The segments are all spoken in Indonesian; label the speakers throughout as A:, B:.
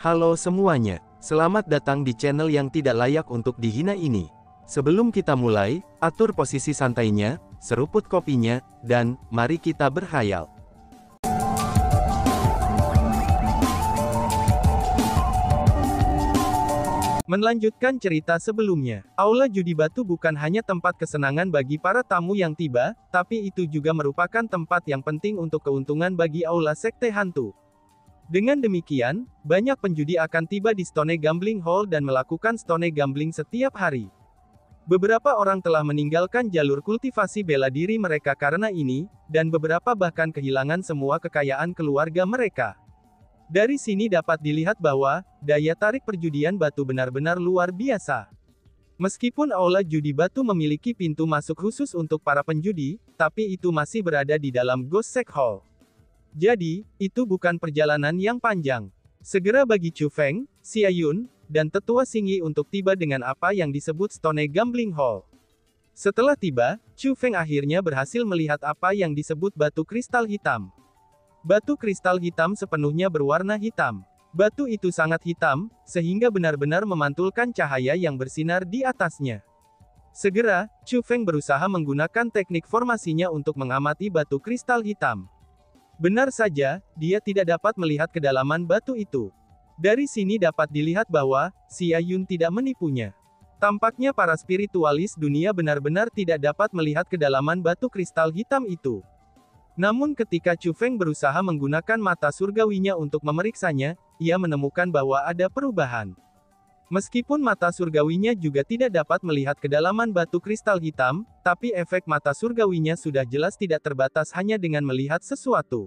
A: Halo semuanya, selamat datang di channel yang tidak layak untuk dihina ini. Sebelum kita mulai, atur posisi santainya, seruput kopinya, dan mari kita berkhayal. Melanjutkan cerita sebelumnya, Aula Judi Batu bukan hanya tempat kesenangan bagi para tamu yang tiba, tapi itu juga merupakan tempat yang penting untuk keuntungan bagi Aula Sekte Hantu. Dengan demikian, banyak penjudi akan tiba di Stone Gambling Hall dan melakukan Stone Gambling setiap hari. Beberapa orang telah meninggalkan jalur kultivasi bela diri mereka karena ini, dan beberapa bahkan kehilangan semua kekayaan keluarga mereka. Dari sini dapat dilihat bahwa, daya tarik perjudian batu benar-benar luar biasa. Meskipun Aula Judi Batu memiliki pintu masuk khusus untuk para penjudi, tapi itu masih berada di dalam Ghost Shack Hall. Jadi, itu bukan perjalanan yang panjang. Segera bagi Chu Feng, Xia Yun, dan Tetua Xingyi untuk tiba dengan apa yang disebut Stone Gambling Hall. Setelah tiba, Chu Feng akhirnya berhasil melihat apa yang disebut batu kristal hitam. Batu kristal hitam sepenuhnya berwarna hitam. Batu itu sangat hitam, sehingga benar-benar memantulkan cahaya yang bersinar di atasnya. Segera, Chu Feng berusaha menggunakan teknik formasinya untuk mengamati batu kristal hitam. Benar saja, dia tidak dapat melihat kedalaman batu itu. Dari sini dapat dilihat bahwa, Xia Yun tidak menipunya. Tampaknya para spiritualis dunia benar-benar tidak dapat melihat kedalaman batu kristal hitam itu. Namun ketika Chu Feng berusaha menggunakan mata surgawinya untuk memeriksanya, ia menemukan bahwa ada perubahan. Meskipun mata surgawinya juga tidak dapat melihat kedalaman batu kristal hitam, tapi efek mata surgawinya sudah jelas tidak terbatas hanya dengan melihat sesuatu.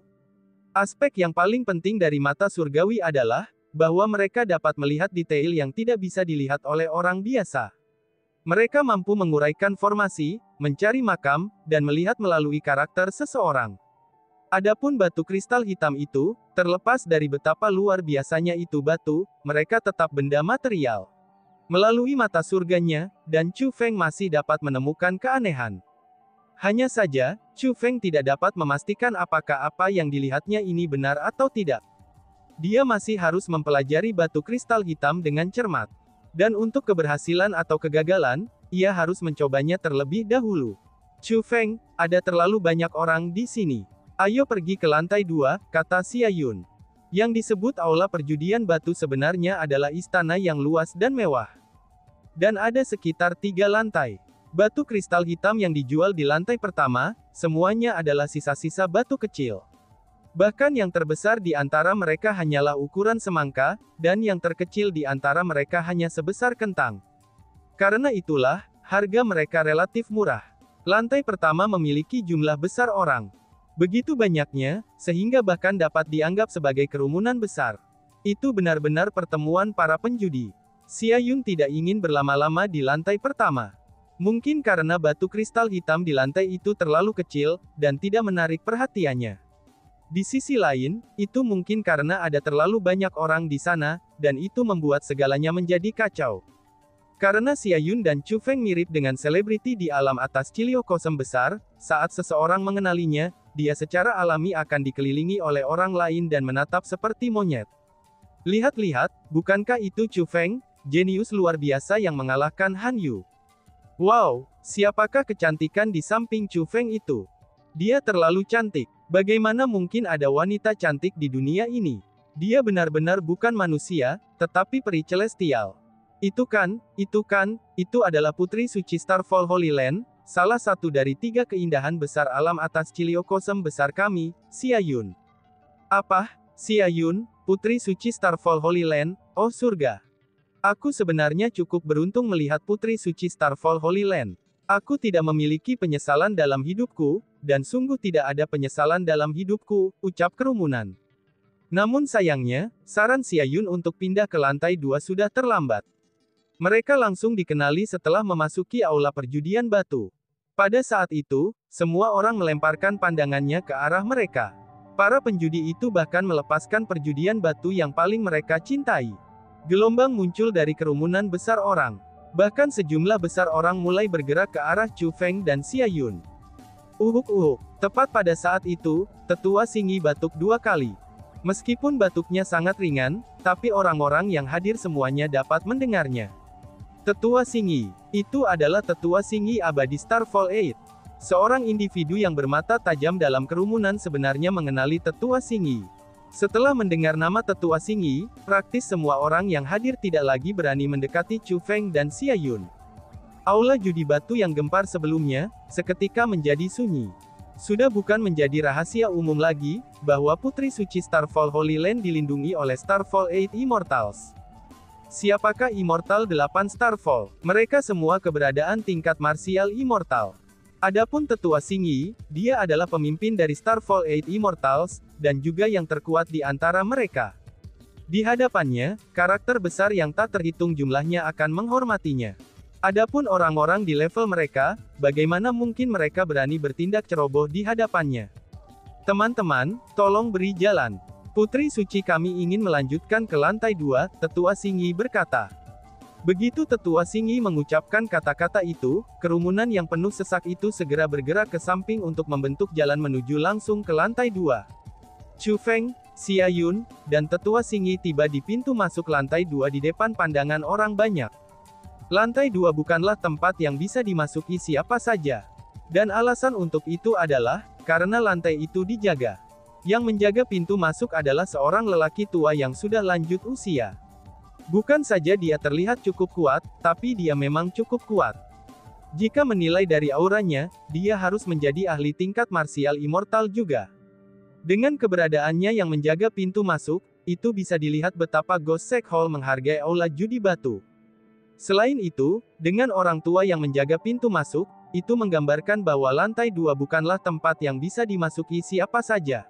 A: Aspek yang paling penting dari mata surgawi adalah, bahwa mereka dapat melihat detail yang tidak bisa dilihat oleh orang biasa. Mereka mampu menguraikan formasi, mencari makam, dan melihat melalui karakter seseorang. Adapun batu kristal hitam itu, terlepas dari betapa luar biasanya itu batu, mereka tetap benda material. Melalui mata surganya, dan Chu Feng masih dapat menemukan keanehan. Hanya saja, Chu Feng tidak dapat memastikan apakah apa yang dilihatnya ini benar atau tidak. Dia masih harus mempelajari batu kristal hitam dengan cermat. Dan untuk keberhasilan atau kegagalan, ia harus mencobanya terlebih dahulu. Chu Feng, ada terlalu banyak orang di sini. Ayo pergi ke lantai 2, kata Xia Yun. Yang disebut aula perjudian batu sebenarnya adalah istana yang luas dan mewah. Dan ada sekitar 3 lantai. Batu kristal hitam yang dijual di lantai pertama, semuanya adalah sisa-sisa batu kecil. Bahkan yang terbesar di antara mereka hanyalah ukuran semangka, dan yang terkecil di antara mereka hanya sebesar kentang. Karena itulah, harga mereka relatif murah. Lantai pertama memiliki jumlah besar orang. Begitu banyaknya, sehingga bahkan dapat dianggap sebagai kerumunan besar. Itu benar-benar pertemuan para penjudi. Xia Yun tidak ingin berlama-lama di lantai pertama. Mungkin karena batu kristal hitam di lantai itu terlalu kecil, dan tidak menarik perhatiannya. Di sisi lain, itu mungkin karena ada terlalu banyak orang di sana, dan itu membuat segalanya menjadi kacau. Karena Xia Yun dan Chu Feng mirip dengan selebriti di alam atas Cilio Kosem besar, saat seseorang mengenalinya, dia secara alami akan dikelilingi oleh orang lain dan menatap seperti monyet. Lihat-lihat, bukankah itu Chu Feng, jenius luar biasa yang mengalahkan Han Yu? Wow, siapakah kecantikan di samping Chu Feng itu? Dia terlalu cantik. Bagaimana mungkin ada wanita cantik di dunia ini? Dia benar-benar bukan manusia, tetapi peri celestial. Itu adalah Putri Suci Starfall Holy Land, salah satu dari 3 keindahan besar alam atas Cilio Kosem besar kami, Xia Yun. Apa? Xia Yun, Putri Suci Starfall Holy Land, oh surga. Aku sebenarnya cukup beruntung melihat Putri Suci Starfall Holy Land. Aku tidak memiliki penyesalan dalam hidupku, dan sungguh tidak ada penyesalan dalam hidupku, ucap kerumunan. Namun sayangnya, saran Xia Yun untuk pindah ke lantai 2 sudah terlambat. Mereka langsung dikenali setelah memasuki aula perjudian batu. Pada saat itu, semua orang melemparkan pandangannya ke arah mereka. Para penjudi itu bahkan melepaskan perjudian batu yang paling mereka cintai. Gelombang muncul dari kerumunan besar orang. Bahkan sejumlah besar orang mulai bergerak ke arah Chu Feng dan Xia Yun. Uhuk. Tepat pada saat itu, Tetua Xingyi batuk 2 kali. Meskipun batuknya sangat ringan, tapi orang-orang yang hadir semuanya dapat mendengarnya. Tetua Singi. Itu adalah Tetua Singi abadi Starfall 8. Seorang individu yang bermata tajam dalam kerumunan sebenarnya mengenali Tetua Singi. Setelah mendengar nama Tetua Singi, praktis semua orang yang hadir tidak lagi berani mendekati Chu Feng dan Xia Yun. Aula judi batu yang gempar sebelumnya, seketika menjadi sunyi. Sudah bukan menjadi rahasia umum lagi, bahwa Putri Suci Starfall Holy Land dilindungi oleh Starfall 8 Immortals. Siapakah Immortal 8 Starfall? Mereka semua keberadaan tingkat marsial Immortal. Adapun Tetua Singi, dia adalah pemimpin dari Starfall 8 Immortals, dan juga yang terkuat di antara mereka. Di hadapannya, karakter besar yang tak terhitung jumlahnya akan menghormatinya. Adapun orang-orang di level mereka, bagaimana mungkin mereka berani bertindak ceroboh di hadapannya? Teman-teman, tolong beri jalan. Putri Suci kami ingin melanjutkan ke lantai 2, Tetua Singi berkata. Begitu Tetua Singi mengucapkan kata-kata itu, kerumunan yang penuh sesak itu segera bergerak ke samping untuk membentuk jalan menuju langsung ke lantai 2. Chu Feng, Xia Yun, dan Tetua Singi tiba di pintu masuk lantai 2 di depan pandangan orang banyak. Lantai 2 bukanlah tempat yang bisa dimasuki siapa saja. Dan alasan untuk itu adalah, karena lantai itu dijaga. Yang menjaga pintu masuk adalah seorang lelaki tua yang sudah lanjut usia. Bukan saja dia terlihat cukup kuat, tapi dia memang cukup kuat. Jika menilai dari auranya, dia harus menjadi ahli tingkat marsial immortal juga. Dengan keberadaannya yang menjaga pintu masuk, itu bisa dilihat betapa Ghost Sect Hall menghargai aula judi batu. Selain itu, dengan orang tua yang menjaga pintu masuk, itu menggambarkan bahwa lantai 2 bukanlah tempat yang bisa dimasuki siapa saja.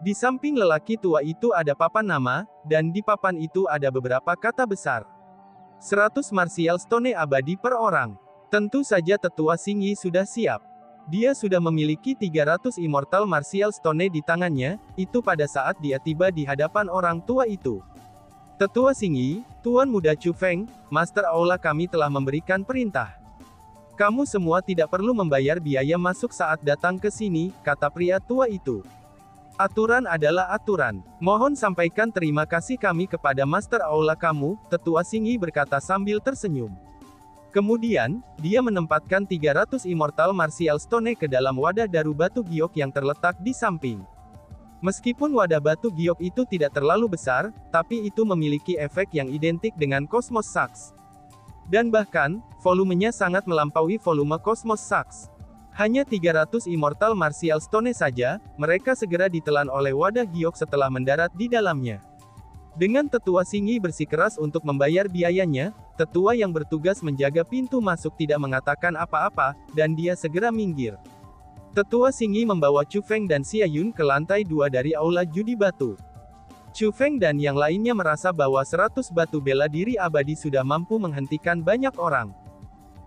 A: Di samping lelaki tua itu ada papan nama, dan di papan itu ada beberapa kata besar. 100 martial stone abadi per orang. Tentu saja Tetua Singi sudah siap. Dia sudah memiliki 300 immortal martial stone di tangannya, itu pada saat dia tiba di hadapan orang tua itu. Tetua Singi, Tuan Muda Chu Feng, Master Aula kami telah memberikan perintah. Kamu semua tidak perlu membayar biaya masuk saat datang ke sini, kata pria tua itu. Aturan adalah aturan. Mohon sampaikan terima kasih kami kepada Master Aula kamu, Tetua Singi berkata sambil tersenyum. Kemudian, dia menempatkan 300 Immortal Martial Stone ke dalam wadah daru batu giok yang terletak di samping. Meskipun wadah batu giok itu tidak terlalu besar, tapi itu memiliki efek yang identik dengan Cosmos Sax. Dan bahkan, volumenya sangat melampaui volume Cosmos Sax. Hanya 300 Immortal Martial Stone saja, mereka segera ditelan oleh wadah giok setelah mendarat di dalamnya. Dengan Tetua Singi bersikeras untuk membayar biayanya, tetua yang bertugas menjaga pintu masuk tidak mengatakan apa-apa, dan dia segera minggir. Tetua Singi membawa Chu Feng dan Xia Yun ke lantai 2 dari aula judi batu. Chu Feng dan yang lainnya merasa bahwa 100 batu bela diri abadi sudah mampu menghentikan banyak orang.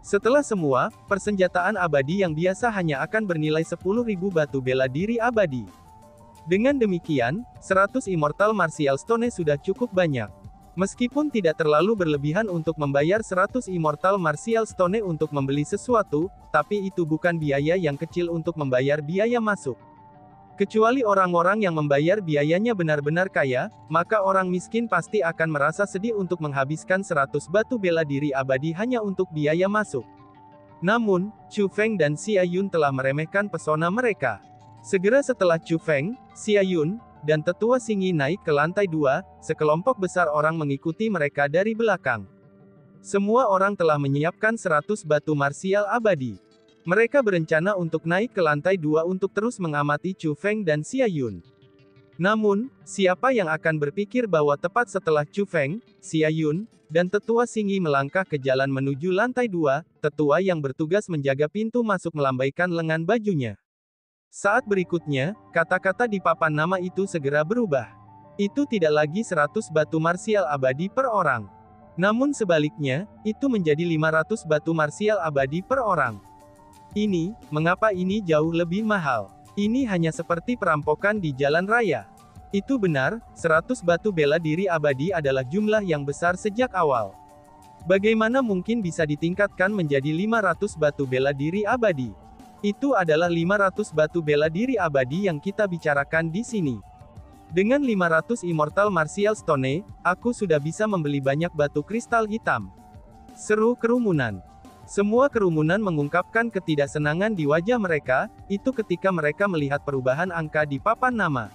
A: Setelah semua, persenjataan abadi yang biasa hanya akan bernilai 10.000 batu bela diri abadi. Dengan demikian, 100 Immortal Martial Stone sudah cukup banyak. Meskipun tidak terlalu berlebihan untuk membayar 100 Immortal Martial Stone untuk membeli sesuatu, tapi itu bukan biaya yang kecil untuk membayar biaya masuk. Kecuali orang-orang yang membayar biayanya benar-benar kaya, maka orang miskin pasti akan merasa sedih untuk menghabiskan 100 batu bela diri abadi hanya untuk biaya masuk. Namun, Chu Feng dan Xia Yun telah meremehkan pesona mereka. Segera setelah Chu Feng, Xia Yun, dan Tetua Singi naik ke lantai 2, sekelompok besar orang mengikuti mereka dari belakang. Semua orang telah menyiapkan 100 batu marsial abadi. Mereka berencana untuk naik ke lantai 2 untuk terus mengamati Chu Feng dan Xia Yun. Namun, siapa yang akan berpikir bahwa tepat setelah Chu Feng, Xia Yun, dan Tetua Singi melangkah ke jalan menuju lantai 2, tetua yang bertugas menjaga pintu masuk melambaikan lengan bajunya. Saat berikutnya, kata-kata di papan nama itu segera berubah. Itu tidak lagi 100 batu marsial abadi per orang. Namun sebaliknya, itu menjadi 500 batu marsial abadi per orang. Mengapa ini jauh lebih mahal? Ini hanya seperti perampokan di jalan raya. Itu benar, 100 batu bela diri abadi adalah jumlah yang besar sejak awal. Bagaimana mungkin bisa ditingkatkan menjadi 500 batu bela diri abadi? Itu adalah 500 batu bela diri abadi yang kita bicarakan di sini. Dengan 500 Immortal Martial Stone, aku sudah bisa membeli banyak batu kristal hitam. Seru kerumunan. Semua kerumunan mengungkapkan ketidaksenangan di wajah mereka, itu ketika mereka melihat perubahan angka di papan nama.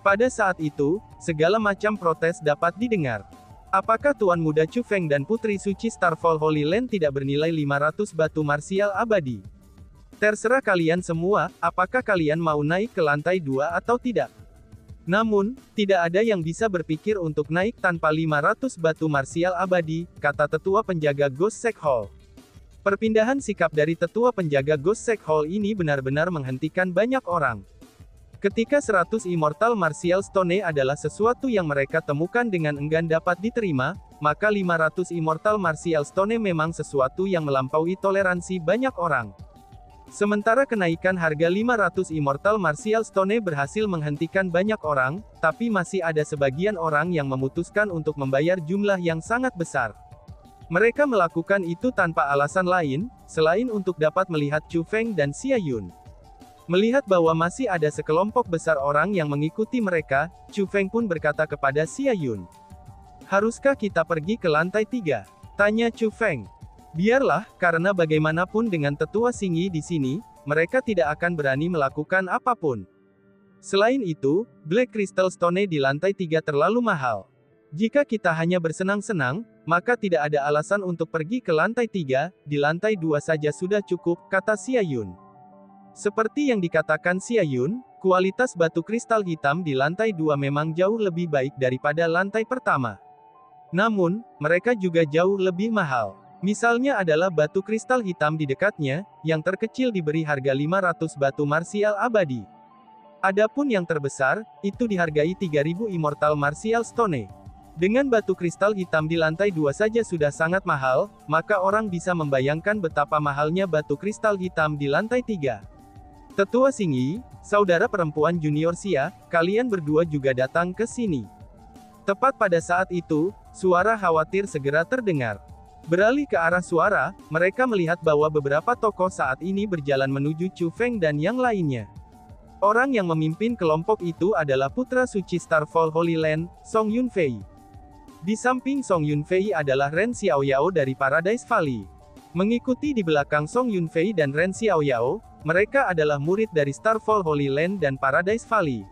A: Pada saat itu, segala macam protes dapat didengar. Apakah Tuan Muda Chu Feng dan Putri Suci Starfall Holy Land tidak bernilai 500 batu marsial abadi? Terserah kalian semua, apakah kalian mau naik ke lantai 2 atau tidak? Namun, tidak ada yang bisa berpikir untuk naik tanpa 500 batu marsial abadi, kata tetua penjaga Ghost Sect Hall. Perpindahan sikap dari tetua penjaga Ghost Sect Hall ini benar-benar menghentikan banyak orang. Ketika 100 Immortal Martial Stone adalah sesuatu yang mereka temukan dengan enggan dapat diterima, maka 500 Immortal Martial Stone memang sesuatu yang melampaui toleransi banyak orang. Sementara kenaikan harga 500 Immortal Martial Stone berhasil menghentikan banyak orang, tapi masih ada sebagian orang yang memutuskan untuk membayar jumlah yang sangat besar. Mereka melakukan itu tanpa alasan lain, selain untuk dapat melihat Chu Feng dan Xia Yun. Melihat bahwa masih ada sekelompok besar orang yang mengikuti mereka, Chu Feng pun berkata kepada Xia Yun. "Haruskah kita pergi ke lantai 3?" tanya Chu Feng. "Biarlah, karena bagaimanapun dengan tetua Xingyi di sini, mereka tidak akan berani melakukan apapun. Selain itu, Black Crystal Stone di lantai 3 terlalu mahal. Jika kita hanya bersenang-senang, maka tidak ada alasan untuk pergi ke lantai 3, di lantai 2 saja sudah cukup," kata Xia Yun. Seperti yang dikatakan Xia Yun, kualitas batu kristal hitam di lantai 2 memang jauh lebih baik daripada lantai pertama. Namun, mereka juga jauh lebih mahal. Misalnya adalah batu kristal hitam di dekatnya, yang terkecil diberi harga 500 batu marsial abadi. Adapun yang terbesar, itu dihargai 3000 Immortal Martial Stone. Dengan batu kristal hitam di lantai 2 saja sudah sangat mahal, maka orang bisa membayangkan betapa mahalnya batu kristal hitam di lantai 3. Tetua Xingyi, saudara perempuan junior Xia, kalian berdua juga datang ke sini. Tepat pada saat itu, suara khawatir segera terdengar. Beralih ke arah suara, mereka melihat bahwa beberapa tokoh saat ini berjalan menuju Chu Feng dan yang lainnya. Orang yang memimpin kelompok itu adalah putra suci Starfall Holy Land, Song Yunfei. Di samping Song Yunfei adalah Ren Xiaoyao dari Paradise Valley. Mengikuti di belakang Song Yunfei dan Ren Xiaoyao, mereka adalah murid dari Starfall Holy Land dan Paradise Valley.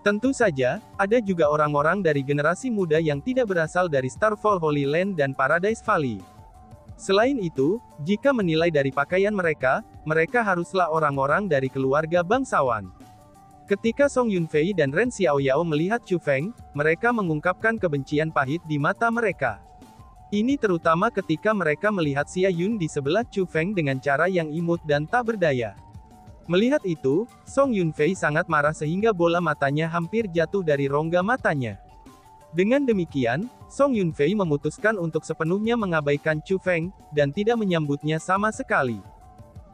A: Tentu saja, ada juga orang-orang dari generasi muda yang tidak berasal dari Starfall Holy Land dan Paradise Valley. Selain itu, jika menilai dari pakaian mereka, mereka haruslah orang-orang dari keluarga bangsawan. Ketika Song Yunfei dan Ren Xiaoyao melihat Chu Feng, mereka mengungkapkan kebencian pahit di mata mereka. Ini terutama ketika mereka melihat Xia Yun di sebelah Chu Feng dengan cara yang imut dan tak berdaya. Melihat itu, Song Yunfei sangat marah sehingga bola matanya hampir jatuh dari rongga matanya. Dengan demikian, Song Yunfei memutuskan untuk sepenuhnya mengabaikan Chu Feng, dan tidak menyambutnya sama sekali.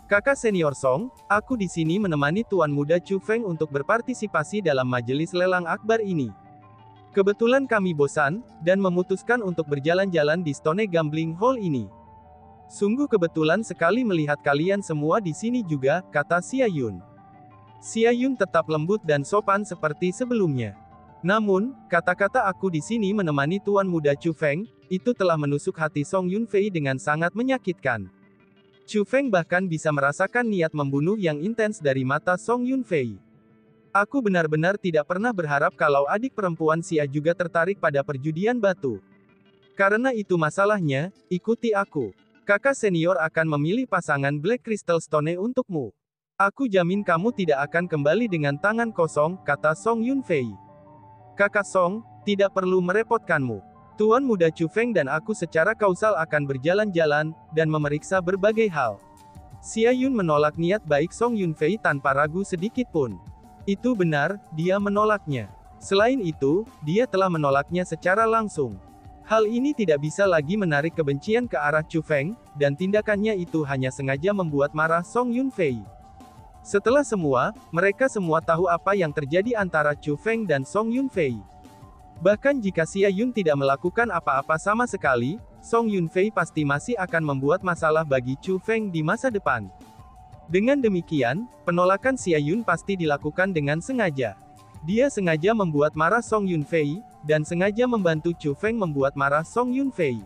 A: "Kakak senior Song, aku di sini menemani Tuan Muda Chu Feng untuk berpartisipasi dalam majelis lelang akbar ini. Kebetulan kami bosan, dan memutuskan untuk berjalan-jalan di Stone Gambling Hall ini. Sungguh kebetulan sekali melihat kalian semua di sini juga," kata Xia Yun. Xia Yun tetap lembut dan sopan seperti sebelumnya. "Namun, kata-kata aku di sini menemani Tuan Muda Chu Feng, itu telah menusuk hati Song Yunfei dengan sangat menyakitkan. Chu Feng bahkan bisa merasakan niat membunuh yang intens dari mata Song Yunfei. Aku benar-benar tidak pernah berharap kalau adik perempuan Xia juga tertarik pada perjudian batu. Karena itu masalahnya, ikuti aku. Kakak senior akan memilih pasangan Black Crystal Stone untukmu. Aku jamin kamu tidak akan kembali dengan tangan kosong," kata Song Yunfei. "Kakak Song, tidak perlu merepotkanmu. Tuan Muda Chu Feng dan aku secara kausal akan berjalan-jalan, dan memeriksa berbagai hal." Xia Yun menolak niat baik Song Yunfei tanpa ragu sedikit pun. Itu benar, dia menolaknya. Selain itu, dia telah menolaknya secara langsung. Hal ini tidak bisa lagi menarik kebencian ke arah Chu Feng, dan tindakannya itu hanya sengaja membuat marah Song Yunfei. Setelah semua, mereka semua tahu apa yang terjadi antara Chu Feng dan Song Yunfei. Bahkan jika Xia Yun tidak melakukan apa-apa sama sekali, Song Yunfei pasti masih akan membuat masalah bagi Chu Feng di masa depan. Dengan demikian, penolakan Xia Yun pasti dilakukan dengan sengaja. Dia sengaja membuat marah Song Yunfei, dan sengaja membantu Chu Feng membuat marah Song Yunfei.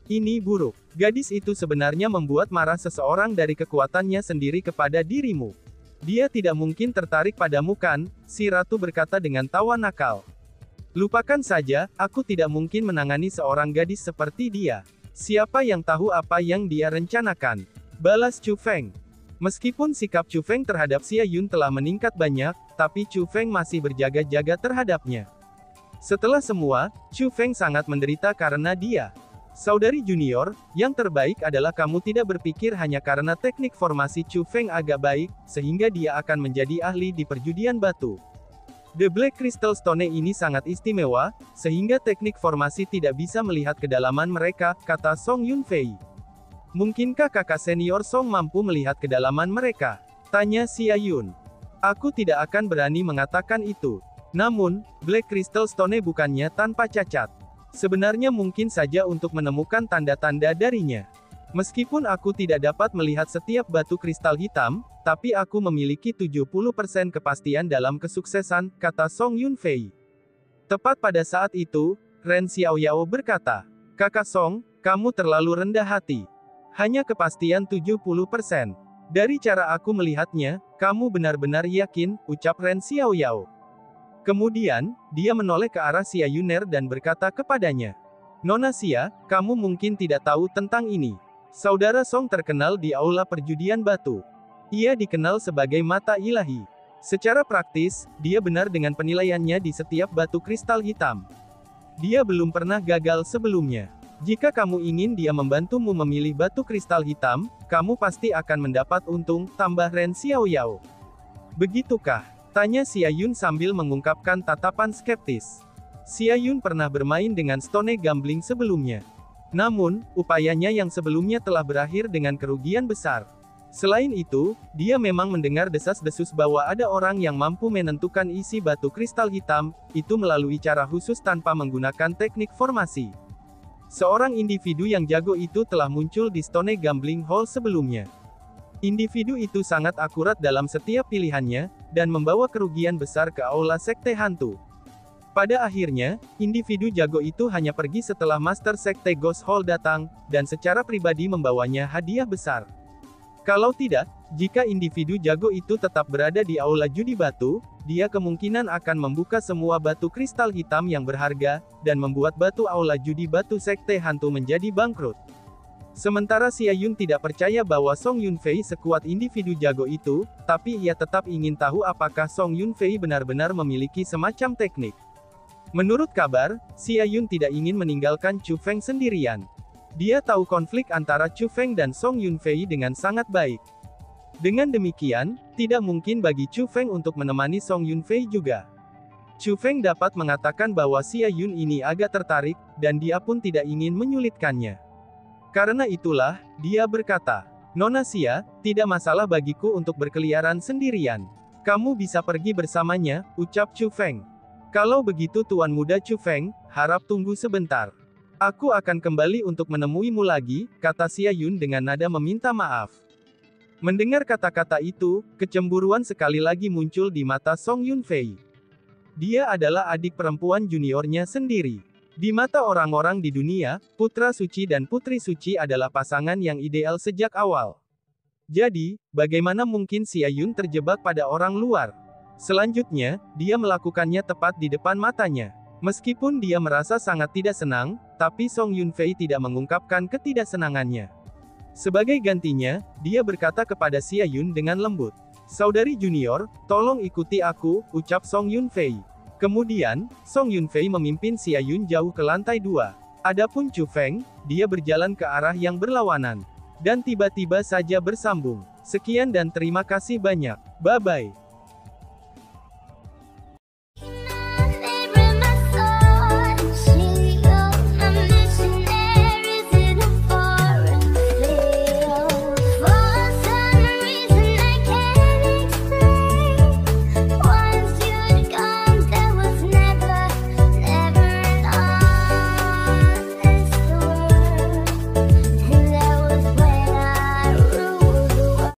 A: Ini buruk. Gadis itu sebenarnya membuat marah seseorang dari kekuatannya sendiri kepada dirimu. Dia tidak mungkin tertarik padamu kan? Si ratu berkata dengan tawa nakal. Lupakan saja, aku tidak mungkin menangani seorang gadis seperti dia. Siapa yang tahu apa yang dia rencanakan? Balas Chu Feng. Meskipun sikap Chu Feng terhadap Xia Yun telah meningkat banyak, tapi Chu Feng masih berjaga-jaga terhadapnya. Setelah semua, Chu Feng sangat menderita karena dia. Saudari junior, yang terbaik adalah kamu tidak berpikir hanya karena teknik formasi Chu Feng agak baik, sehingga dia akan menjadi ahli di perjudian batu. The Black Crystal Stone ini sangat istimewa, sehingga teknik formasi tidak bisa melihat kedalaman mereka, kata Song Yunfei. Mungkinkah kakak senior Song mampu melihat kedalaman mereka? Tanya Xia Yun. Aku tidak akan berani mengatakan itu. Namun, Black Crystal Stone bukannya tanpa cacat. Sebenarnya mungkin saja untuk menemukan tanda-tanda darinya. Meskipun aku tidak dapat melihat setiap batu kristal hitam, tapi aku memiliki 70% kepastian dalam kesuksesan, kata Song Yunfei. Tepat pada saat itu, Ren Xiaoyao berkata, Kakak Song, kamu terlalu rendah hati. Hanya kepastian 70%. Dari cara aku melihatnya, kamu benar-benar yakin, ucap Ren Xiaoyao. Kemudian, dia menoleh ke arah Xia Yuner dan berkata kepadanya, Nona Xia, kamu mungkin tidak tahu tentang ini. Saudara Song terkenal di aula perjudian batu. Ia dikenal sebagai mata ilahi. Secara praktis, dia benar dengan penilaiannya di setiap batu kristal hitam. Dia belum pernah gagal sebelumnya. Jika kamu ingin dia membantumu memilih batu kristal hitam, kamu pasti akan mendapat untung, tambah Ren Xiaoyao. Begitukah? Tanya Xia Yun sambil mengungkapkan tatapan skeptis. Xia Yun pernah bermain dengan Stone Gambling sebelumnya. Namun, upayanya yang sebelumnya telah berakhir dengan kerugian besar. Selain itu, dia memang mendengar desas-desus bahwa ada orang yang mampu menentukan isi batu kristal hitam, itu melalui cara khusus tanpa menggunakan teknik formasi. Seorang individu yang jago itu telah muncul di Stone Gambling Hall sebelumnya. Individu itu sangat akurat dalam setiap pilihannya, dan membawa kerugian besar ke aula sekte hantu. Pada akhirnya, individu jago itu hanya pergi setelah Master Sekte Ghost Hall datang, dan secara pribadi membawanya hadiah besar. Kalau tidak, jika individu jago itu tetap berada di aula judi batu, dia kemungkinan akan membuka semua batu kristal hitam yang berharga, dan membuat batu aula judi batu sekte hantu menjadi bangkrut. Sementara Xia Yun tidak percaya bahwa Song Yunfei sekuat individu jago itu, tapi ia tetap ingin tahu apakah Song Yunfei benar-benar memiliki semacam teknik. Menurut kabar, Xia Yun tidak ingin meninggalkan Chu Feng sendirian. Dia tahu konflik antara Chu Feng dan Song Yunfei dengan sangat baik. Dengan demikian, tidak mungkin bagi Chu Feng untuk menemani Song Yunfei juga. Chu Feng dapat mengatakan bahwa Xia Yun ini agak tertarik, dan dia pun tidak ingin menyulitkannya. Karena itulah, dia berkata, Nona Xia, tidak masalah bagiku untuk berkeliaran sendirian. Kamu bisa pergi bersamanya, ucap Chu Feng. Kalau begitu Tuan Muda Chu Feng, harap tunggu sebentar. Aku akan kembali untuk menemuimu lagi, kata Xia Yun dengan nada meminta maaf. Mendengar kata-kata itu, kecemburuan sekali lagi muncul di mata Song Yunfei. Dia adalah adik perempuan juniornya sendiri. Di mata orang-orang di dunia, putra suci dan putri suci adalah pasangan yang ideal sejak awal. Jadi, bagaimana mungkin Xia Yun terjebak pada orang luar? Selanjutnya, dia melakukannya tepat di depan matanya. Meskipun dia merasa sangat tidak senang, tapi Song Yunfei tidak mengungkapkan ketidaksenangannya. Sebagai gantinya, dia berkata kepada Xia Yun dengan lembut, Saudari junior, tolong ikuti aku, ucap Song Yunfei. Kemudian, Song Yunfei memimpin Xia Yun jauh ke lantai 2. Adapun Chu Feng, dia berjalan ke arah yang berlawanan. Dan tiba-tiba saja bersambung. Sekian dan terima kasih banyak. Bye-bye.